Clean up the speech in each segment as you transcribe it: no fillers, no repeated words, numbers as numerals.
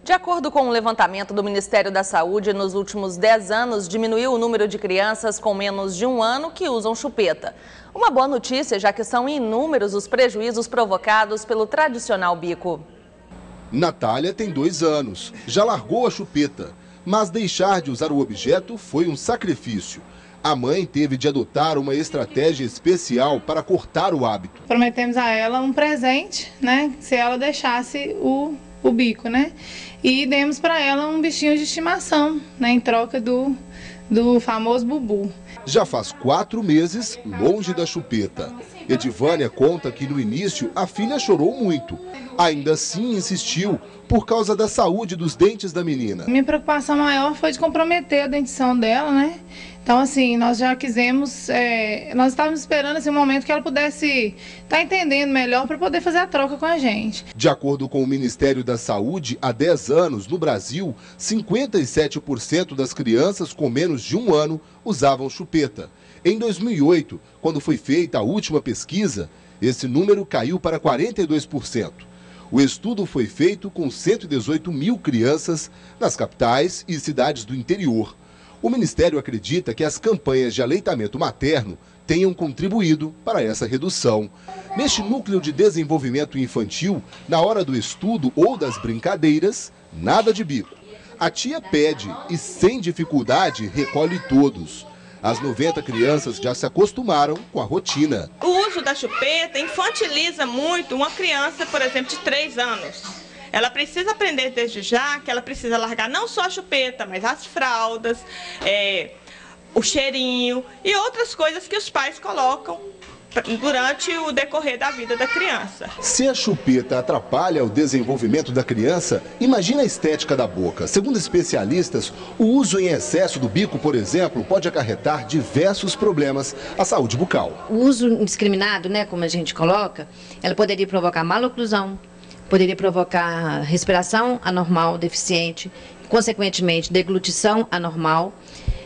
De acordo com um levantamento do Ministério da Saúde, nos últimos 10 anos diminuiu o número de crianças com menos de 1 ano que usam chupeta. Uma boa notícia, já que são inúmeros os prejuízos provocados pelo tradicional bico. Natália tem 2 anos, já largou a chupeta, mas deixar de usar o objeto foi um sacrifício. A mãe teve de adotar uma estratégia especial para cortar o hábito. Prometemos a ela um presente, né, se ela deixasse o bico, né? E demos para ela um bichinho de estimação, né, em troca do famoso Bubu. Já faz 4 meses longe da chupeta. Edivânia conta que no início a filha chorou muito. Ainda assim insistiu por causa da saúde dos dentes da menina. Minha preocupação maior foi de comprometer a dentição dela, né? Então, assim, nós já quisemos, nós estávamos esperando esse momento que ela pudesse estar entendendo melhor para poder fazer a troca com a gente. De acordo com o Ministério da Saúde, há 10 anos, no Brasil, 57% das crianças com menos de 1 ano usavam chupeta. Em 2008, quando foi feita a última pesquisa, esse número caiu para 42%. O estudo foi feito com 118 mil crianças nas capitais e cidades do interior. O Ministério acredita que as campanhas de aleitamento materno tenham contribuído para essa redução. Neste núcleo de desenvolvimento infantil, na hora do estudo ou das brincadeiras, nada de bico. A tia pede e, sem dificuldade, recolhe todos. As 90 crianças já se acostumaram com a rotina. O uso da chupeta infantiliza muito uma criança, por exemplo, de 3 anos. Ela precisa aprender desde já que ela precisa largar não só a chupeta, mas as fraldas, o cheirinho e outras coisas que os pais colocam durante o decorrer da vida da criança. Se a chupeta atrapalha o desenvolvimento da criança, imagina a estética da boca. Segundo especialistas, o uso em excesso do bico, por exemplo, pode acarretar diversos problemas à saúde bucal. O uso indiscriminado, né, como a gente coloca, ela poderia provocar maloclusão, poderia provocar respiração anormal, deficiente, consequentemente deglutição anormal.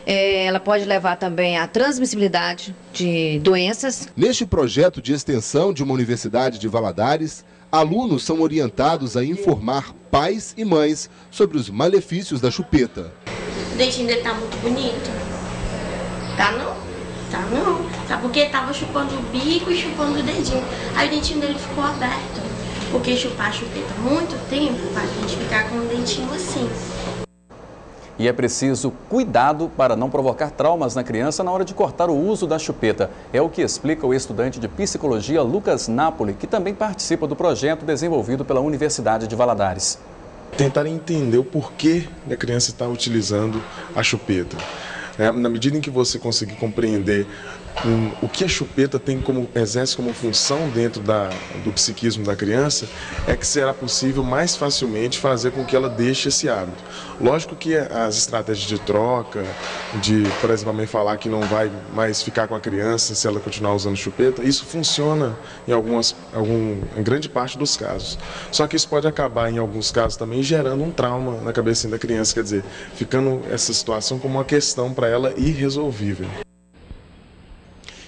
Ela pode levar também à transmissibilidade de doenças. Neste projeto de extensão de uma universidade de Valadares, alunos são orientados a informar pais e mães sobre os malefícios da chupeta. O dentinho dele tá muito bonito. Tá não? Tá não. Sabe porque tava chupando o bico e chupando o dedinho. Aí o dentinho dele ficou aberto. Porque chupar a chupeta muito tempo faz a gente ficar com o dentinho assim. E é preciso cuidado para não provocar traumas na criança na hora de cortar o uso da chupeta. É o que explica o estudante de psicologia Lucas Napoli, que também participa do projeto desenvolvido pela Universidade de Valadares. Tentar entender o porquê da criança estar utilizando a chupeta. Na medida em que você conseguir compreender o que a chupeta exerce como função dentro do psiquismo da criança, é que será possível mais facilmente fazer com que ela deixe esse hábito. Lógico que as estratégias de troca, por exemplo, a mãe falar que não vai mais ficar com a criança se ela continuar usando chupeta, isso funciona em grande parte dos casos. Só que isso pode acabar, em alguns casos também, gerando um trauma na cabecinha da criança, quer dizer, ficando essa situação como uma questão para ela irresolvível.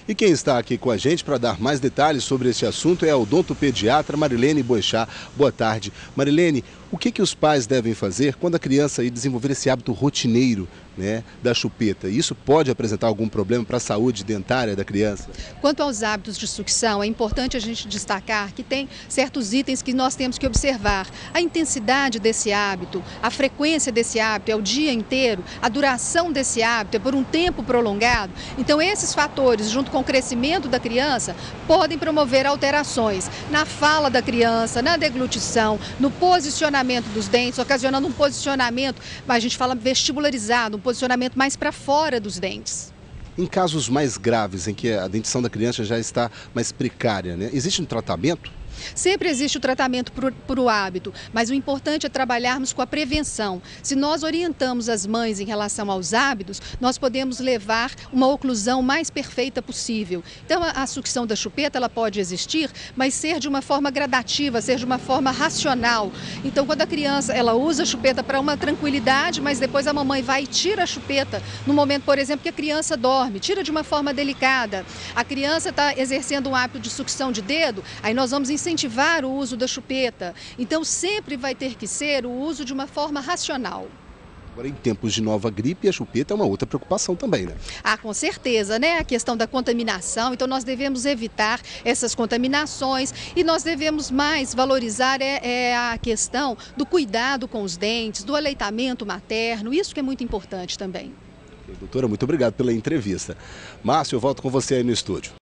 E quem está aqui com a gente para dar mais detalhes sobre esse assunto é a odontopediatra Marilene Boechat. Boa tarde. Marilene, o que os pais devem fazer quando a criança desenvolver esse hábito rotineiro, né, da chupeta? Isso pode apresentar algum problema para a saúde dentária da criança? Quanto aos hábitos de sucção, é importante a gente destacar que tem certos itens que nós temos que observar. A intensidade desse hábito, a frequência desse hábito, é o dia inteiro, a duração desse hábito é por um tempo prolongado. Então esses fatores, junto com o crescimento da criança, podem promover alterações na fala da criança, na deglutição, no posicionamento dos dentes, ocasionando um posicionamento, a gente fala vestibularizado, um posicionamento mais para fora dos dentes. Em casos mais graves, em que a dentição da criança já está mais precária, né, existe um tratamento? Sempre existe o tratamento por o hábito, mas o importante é trabalharmos com a prevenção. Se nós orientamos as mães em relação aos hábitos, nós podemos levar uma oclusão mais perfeita possível. Então a sucção da chupeta ela pode existir, mas ser de uma forma gradativa, ser de uma forma racional. Então quando a criança ela usa a chupeta para uma tranquilidade, mas depois a mamãe vai e tira a chupeta, no momento, por exemplo, que a criança dorme, tira de uma forma delicada. A criança está exercendo um hábito de sucção de dedo, aí nós vamos incentivar incentivar o uso da chupeta. Então, sempre vai ter que ser o uso de uma forma racional. Agora, em tempos de nova gripe, a chupeta é uma outra preocupação também, né? Ah, com certeza, né? A questão da contaminação, então nós devemos evitar essas contaminações e nós devemos mais valorizar a questão do cuidado com os dentes, do aleitamento materno, isso que é muito importante também. Doutora, muito obrigado pela entrevista. Márcio, eu volto com você aí no estúdio.